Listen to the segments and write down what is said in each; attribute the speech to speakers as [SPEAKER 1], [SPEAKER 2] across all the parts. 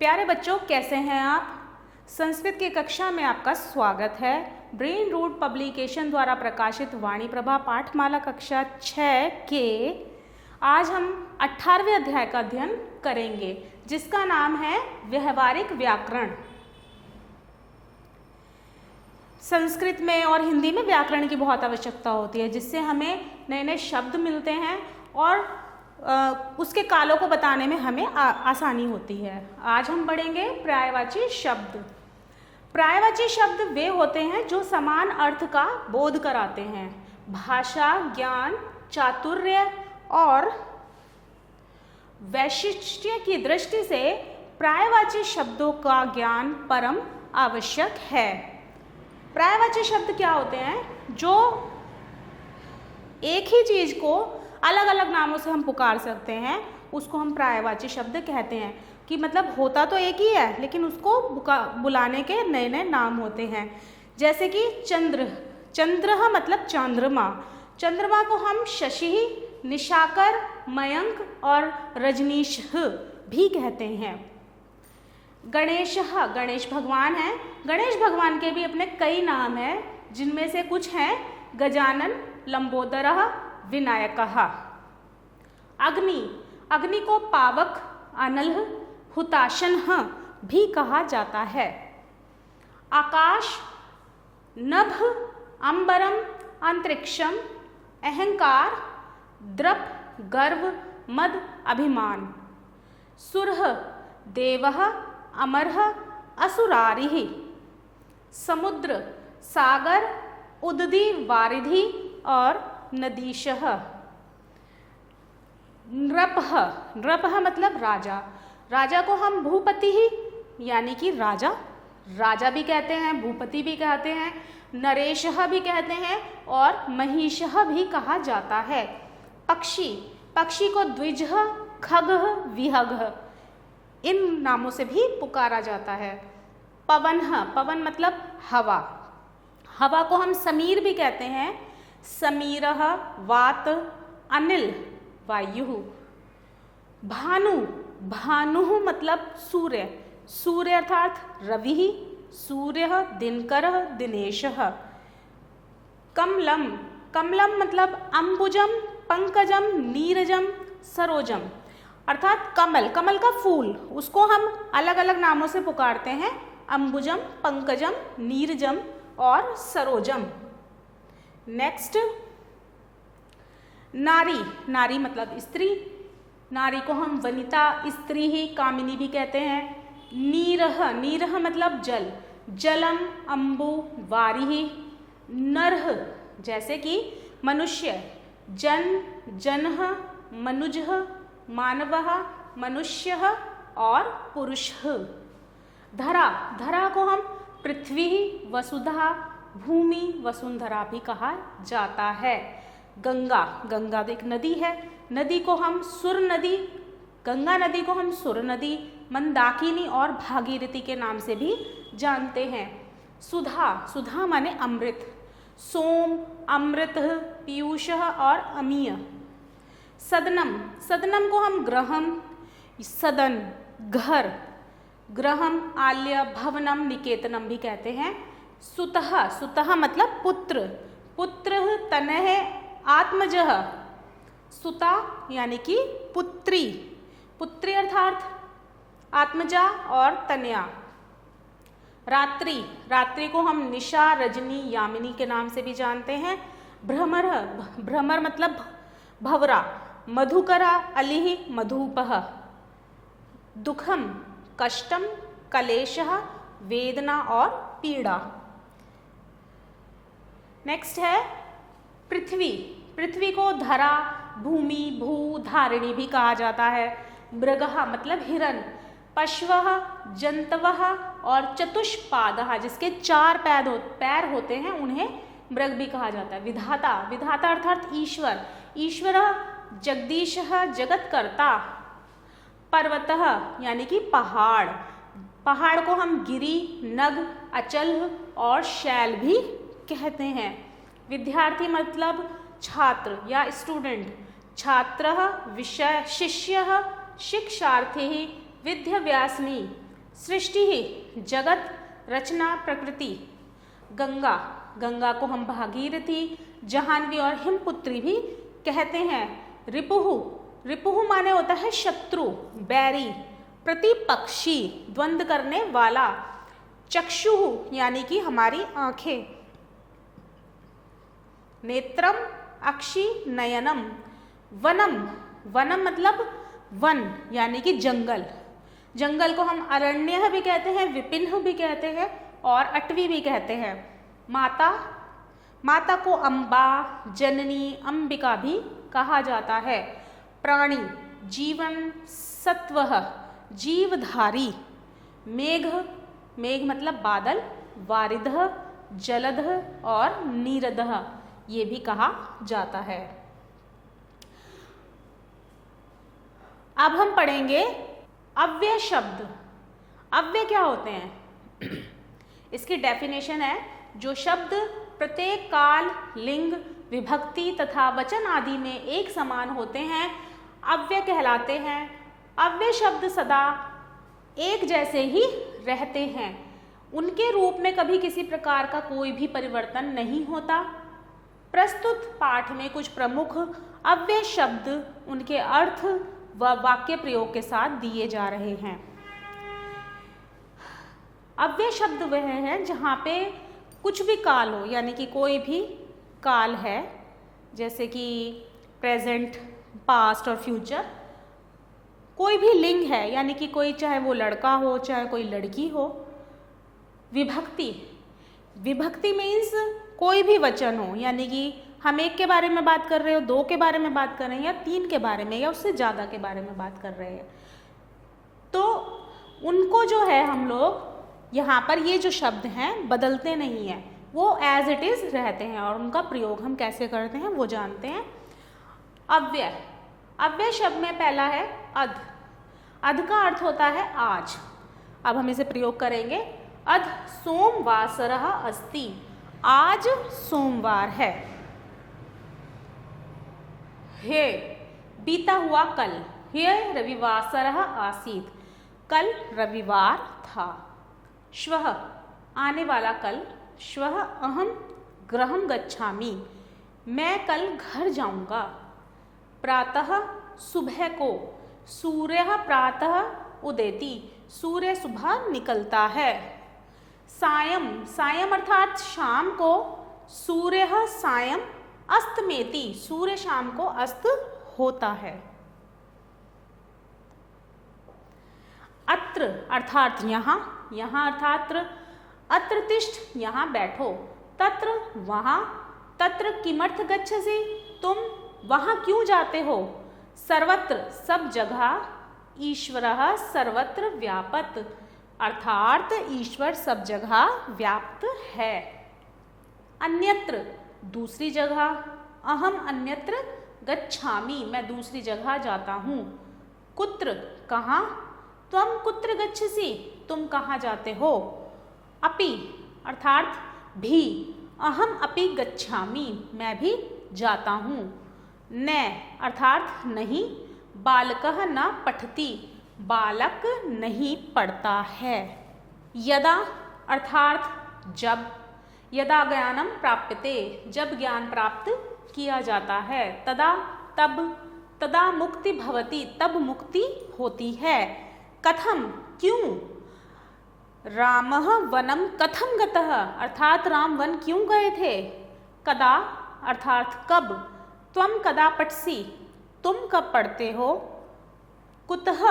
[SPEAKER 1] प्यारे बच्चों, कैसे हैं आप? संस्कृत की कक्षा में आपका स्वागत है। ब्रेन रूट पब्लिकेशन द्वारा प्रकाशित वाणी प्रभा पाठमाला कक्षा 6 के आज हम 18वें अध्याय का अध्ययन करेंगे, जिसका नाम है व्यवहारिक व्याकरण। संस्कृत में और हिंदी में व्याकरण की बहुत आवश्यकता होती है, जिससे हमें नए नए शब्द मिलते हैं और उसके कालों को बताने में हमें आसानी होती है। आज हम पढ़ेंगे पर्यायवाची शब्द। पर्यायवाची शब्द वे होते हैं जो समान अर्थ का बोध कराते हैं। भाषा, ज्ञान, चातुर्य और वैशिष्ट्य की दृष्टि से पर्यायवाची शब्दों का ज्ञान परम आवश्यक है। पर्यायवाची शब्द क्या होते हैं? जो एक ही चीज को अलग अलग नामों से हम पुकार सकते हैं, उसको हम पर्यायवाची शब्द कहते हैं। कि मतलब होता तो एक ही है, लेकिन उसको बुलाने के नए नए नाम होते हैं। जैसे कि चंद्र, चंद्र मतलब चंद्रमा। चंद्रमा को हम शशि, निशाकर, मयंक और रजनीश भी कहते हैं। गणेश, गणेश भगवान हैं। गणेश भगवान के भी अपने कई नाम हैं, जिनमें से कुछ हैं गजानन, लंबोदरः, विनायकः। अग्नि, अग्नि को पावक, अनल, हुताशनः भी कहा जाता है। आकाश, नभ, अंबरम, अंतरिक्षम, अहंकार, द्रप, गर्व, मद, अभिमान। सुरः, देवः, अमरः, असुरारिः। समुद्र, सागर, उदधि, वारिधि और नदीशः। नृपः, नृपः मतलब राजा। राजा को हम भूपति ही यानी कि राजा, राजा भी कहते हैं, भूपति भी कहते हैं, नरेशः भी कहते हैं और महिषः भी कहा जाता है। पक्षी, पक्षी को द्विजः, खगः, विहगः इन नामों से भी पुकारा जाता है। पवन, पवन मतलब हवा। हवा को हम समीर भी कहते हैं। समीरः, वात, अनिल, वायु। भानु, भानु मतलब सूर्य, सूर्य अर्थात रवि, सूर्य, दिनकरः, दिनेशः। कमलम, कमलम मतलब अंबुजम, पंकजम, नीरजम, सरोजम अर्थात कमल, कमल का फूल, उसको हम अलग अलग नामों से पुकारते हैं। अंबुजम, पंकजम, नीरजम और सरोजम। नेक्स्ट, नारी, नारी मतलब स्त्री। नारी को हम वनिता, स्त्री ही, कामिनी भी कहते हैं। नीरः, नीरः मतलब जल, जलम, अम्बु, वारिः। नरः जैसे कि मनुष्य, जन, जनः, मनुजः, मानवः, मनुष्यः और पुरुषः। धरा, धरा को हम पृथ्वी, वसुधा, भूमि, वसुंधरा भी कहा जाता है। गंगा, गंगा एक नदी है। नदी को हम सुर नदी, गंगा नदी को हम सुर नदी, मंदाकिनी और भागीरथी के नाम से भी जानते हैं। सुधा, सुधा माने अमृत। सोम, अमृत, पीयूषः और अमीय। सदनम, सदनम को हम ग्रहम, सदन, घर, ग्रहम, आल्य, भवनम, निकेतनम भी कहते हैं। सुतः, सुतः मतलब पुत्र, पुत्र, तनः, आत्मजः। सुता यानी कि पुत्री, पुत्री अर्थात आत्मजा और तनया। रात्रि, रात्रि को हम निशा, रजनी, यामिनी के नाम से भी जानते हैं। भ्रमर, भ्रमर मतलब भवरा। मधुकरा, अलिः, मधुपः। दुखम, कष्टम, कलेशः, वेदना और पीड़ा। नेक्स्ट है पृथ्वी। पृथ्वी को धरा, भूमि, भू, धारिणी भी कहा जाता है। मृगः मतलब हिरण। पशवः, जंतवः और चतुष्पादः जिसके 4 पैर होते हैं, उन्हें मृग भी कहा जाता है। विधाता, विधाता अर्थात ईश्वर। ईश्वरः जगदीशः जगतकर्ता। पर्वतः यानी कि पहाड़। पहाड़ को हम गिरि, नग, अचल और शैल भी कहते हैं। विद्यार्थी मतलब छात्र या स्टूडेंट। छात्रः, विषय, शिष्यः, शिक्षार्थी, विद्याव्यासिनी सृष्टि ही जगत, रचना, प्रकृति। गंगा, गंगा को हम भागीरथी, जाह्नवी और हिमपुत्री भी कहते हैं। रिपुहु, रिपुहु माने होता है शत्रु, बैरी। प्रतिपक्षी, द्वंद्व करने वाला। चक्षुहु यानी कि हमारी आंखें। नेत्रम, अक्षि, नयनम। वनम, वनम मतलब वन यानी कि जंगल। जंगल को हम अरण्य भी कहते हैं, विपिन भी कहते हैं और अटवी भी कहते हैं। माता, माता को अम्बा, जननी, अंबिका भी कहा जाता है। प्राणी, जीवन, सत्वः, जीवधारी। मेघ, मेघ मतलब बादल। वारिधः, जलधः और नीरदः ये भी कहा जाता है। अब हम पढ़ेंगे अव्यय शब्द। अव्यय क्या होते हैं? इसकी डेफिनेशन है, जो शब्द प्रत्येक काल, लिंग, विभक्ति तथा वचन आदि में एक समान होते हैं अव्यय कहलाते हैं। अव्यय शब्द सदा एक जैसे ही रहते हैं, उनके रूप में कभी किसी प्रकार का कोई भी परिवर्तन नहीं होता। प्रस्तुत पाठ में कुछ प्रमुख अव्यय शब्द उनके अर्थ व वाक्य प्रयोग के साथ दिए जा रहे हैं। अव्यय शब्द वह है जहाँ पे कुछ भी काल हो, यानी कि कोई भी काल है, जैसे कि प्रेजेंट, पास्ट और फ्यूचर। कोई भी लिंग है, यानी कि कोई, चाहे वो लड़का हो चाहे कोई लड़की हो। विभक्ति, विभक्ति मीन्स कोई भी वचन हो, यानी कि हम एक के बारे में बात कर रहे हो, दो के बारे में बात कर रहे हैं या तीन के बारे में या उससे ज़्यादा के बारे में बात कर रहे हैं, तो उनको जो है हम लोग यहाँ पर ये जो शब्द हैं बदलते नहीं हैं, वो एज इट इज़ रहते हैं और उनका प्रयोग हम कैसे करते हैं वो जानते हैं। अव्यय, अव्यय शब्द में पहला है अध। अध का अर्थ होता है आज। अब हम इसे प्रयोग करेंगे। अध सोमवासरः अस्ति, आज सोमवार है। हे बीता हुआ कल, हे रविवासरः आसीत्, कल रविवार था। श्वः आने वाला कल, श्वः अहं गृहं गच्छामि, मैं कल घर जाऊंगा। प्रातः सुबह को, सूर्यः प्रातः उदेति, सूर्य सुबह निकलता है। सायं, सायं अर्थात शाम को, सूर्यः सायं अस्तमेति, सूर्य शाम को अस्त होता है। अत्र अर्थात यहाँ, यहाँ अर्थात अत्र तिष्ठ, यहाँ बैठो। तत्र वहाँ, तत्र किमर्थ गच्छसि, तुम वहाँ क्यों जाते हो। सर्वत्र सब जगह, ईश्वरः सर्वत्र व्यापत, अर्थात ईश्वर सब जगह व्याप्त है। अन्यत्र दूसरी जगह, अहम अन्यत्र गच्छामि, मैं दूसरी जगह जाता हूँ। कुत्र कहाँ, त्वं कुत्र गच्छसि, तुम कहाँ जाते हो। अपि अर्थात भी, अहम अपि गच्छामि, मैं भी जाता हूँ। न अर्थात नहीं, बालकः न पठति, बालक नहीं पढ़ता है। यदा अर्थात जब, यदा ज्ञानम प्राप्यते, जब ज्ञान प्राप्त किया जाता है। तदा तब, तदा मुक्ति भवति, तब मुक्ति होती है। कथम क्यों, रामः वनम कथम गतः, अर्थात राम वन क्यों गए थे। कदा अर्थात कब, त्वं कदा पठसि, तुम कब पढ़ते हो। कुतः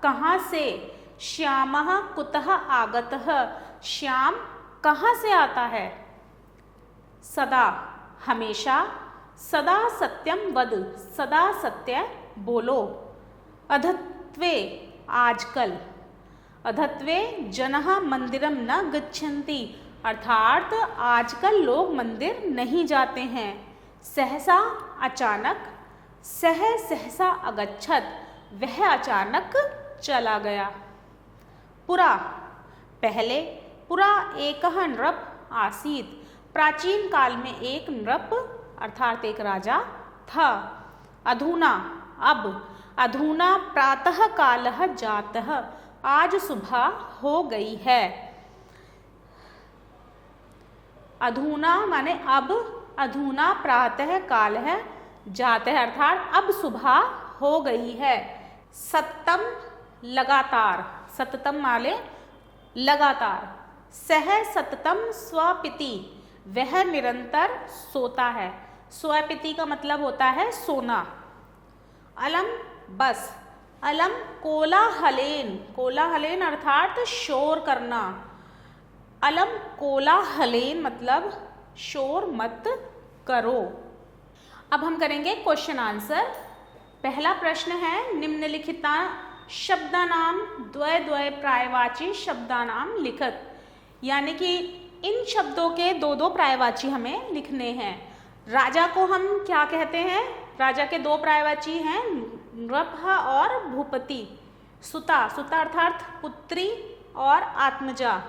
[SPEAKER 1] कहाँ से, श्यामः कुतः आगतः, श्याम कहाँ से आता है। सदा हमेशा, सदा सत्यम वद, सदा सत्य बोलो। अधत्वे आजकल, अधत्वे जनः मंदिरम न गच्छन्ति, अर्थात आजकल लोग मंदिर नहीं जाते हैं। सहसा अचानक, सह सहसा अगच्छत, वह अचानक चला गया। पुरा पहले, पुरा एकः नृप आसीत्, प्राचीन काल में एक नृप अर्थात एक राजा था। अधुना अब, अधुना प्रातः कालः जातः, आज सुबह हो गई है। अधूना माने अब, अधूना प्रातः काल है जाते हैं, अर्थात अब सुबह हो गई है। सततम लगातार, सततम माने लगातार। सह सततम स्वपिति, वह निरंतर सोता है। स्वपिति का मतलब होता है सोना। अलम बस, अलम कोलाहलेन, कोलाहलेन अर्थात शोर करना। अलम कोलाहलेन मतलब शोर मत करो। अब हम करेंगे क्वेश्चन आंसर। पहला प्रश्न है, निम्नलिखिता शब्दानाम द्वय द्वय प्रायवाची शब्दानाम लिखत, यानी कि इन शब्दों के दो दो प्रायवाची हमें लिखने हैं। राजा को हम क्या कहते हैं? राजा के दो प्रायवाची हैं, नृप और भूपति। सुता, सुता अर्थात पुत्री और आत्मजा।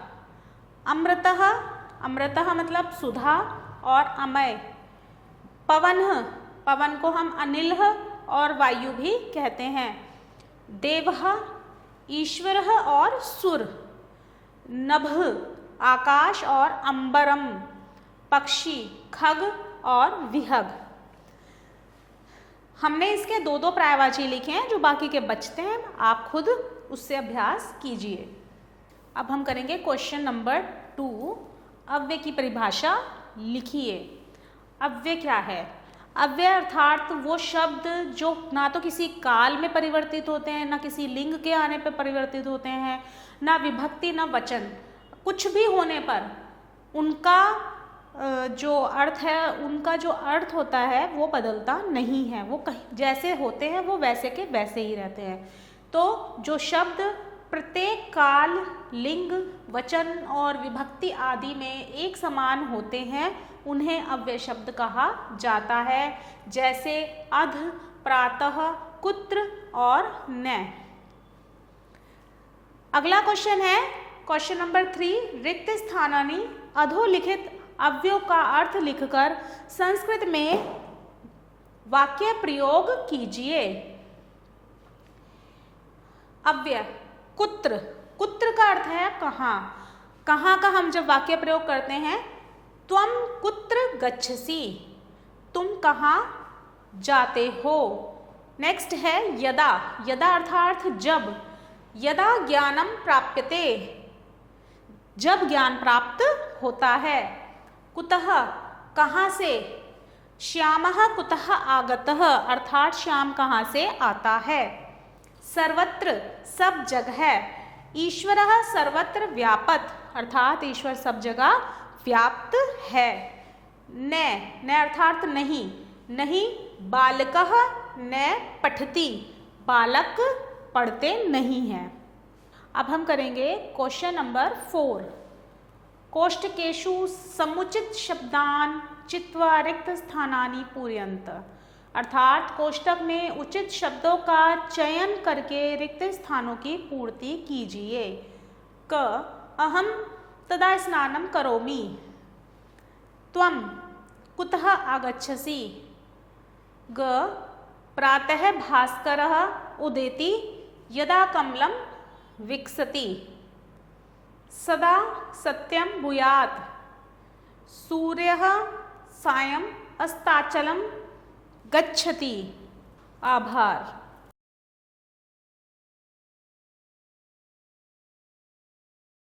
[SPEAKER 1] अमृतः, अमृतः मतलब सुधा और अमय। पवन, पवन को हम अनिल और वायु भी कहते हैं। देवः ईश्वरः और सुर। नभ आकाश और अंबरम पक्षी। खग और विहग। हमने इसके दो दो प्रायवाची लिखे हैं, जो बाकी के बचते हैं आप खुद उससे अभ्यास कीजिए। अब हम करेंगे क्वेश्चन नंबर 2। अव्यय की परिभाषा लिखिए। अव्यय क्या है? अव्यय अर्थात वो शब्द जो ना तो किसी काल में परिवर्तित होते हैं, ना किसी लिंग के आने पर परिवर्तित होते हैं, ना विभक्ति ना वचन, कुछ भी होने पर उनका जो अर्थ है, उनका जो अर्थ होता है वो बदलता नहीं है। वो कहीं जैसे होते हैं वो वैसे के वैसे ही रहते हैं। तो जो शब्द प्रत्येक काल, लिंग, वचन और विभक्ति आदि में एक समान होते हैं उन्हें अव्यय शब्द कहा जाता है। जैसे अध, प्रातः, कुत्र और न। अगला क्वेश्चन है क्वेश्चन नंबर 3। रिक्त स्थानानि अधोलिखित अव्ययों का अर्थ लिखकर संस्कृत में वाक्य प्रयोग कीजिए। अव्यय कुत्र, कुत्र का अर्थ है कहाँ। कहाँ का हम जब वाक्य प्रयोग करते हैं, त्वम कुत्र गच्छसि, तुम कहाँ जाते हो। नेक्स्ट है यदा, यदा अर्थात जब। यदा ज्ञानम प्राप्यते, जब ज्ञान प्राप्त होता है। कुतः कहाँ से। श्यामः कुतः आगतः अर्थात श्याम कहाँ से आता है। सर्वत्र सब जगह। ईश्वरः सर्वत्र व्यापत अर्थात ईश्वर सब जगह व्याप्त है। न अर्थात नहीं, नहीं बालकः न पठति, बालक पढ़ते नहीं हैं। अब हम करेंगे क्वेश्चन नंबर 4। कोष्टकेषु समुचित शब्दान चित्वा रिक्त स्थानानि पूरयन्त, अर्थात कोष्टक में उचित शब्दों का चयन करके रिक्त स्थानों की पूर्ति कीजिए। क अहम तदा स्नानं करोमि। त्वं कुतः आगच्छसि। ग प्रातः भास्करः उदेति यदा कमलं विकसति। सदा सत्यं भूयात्। सूर्यः सायं अस्ताचलं गच्छति। आभार।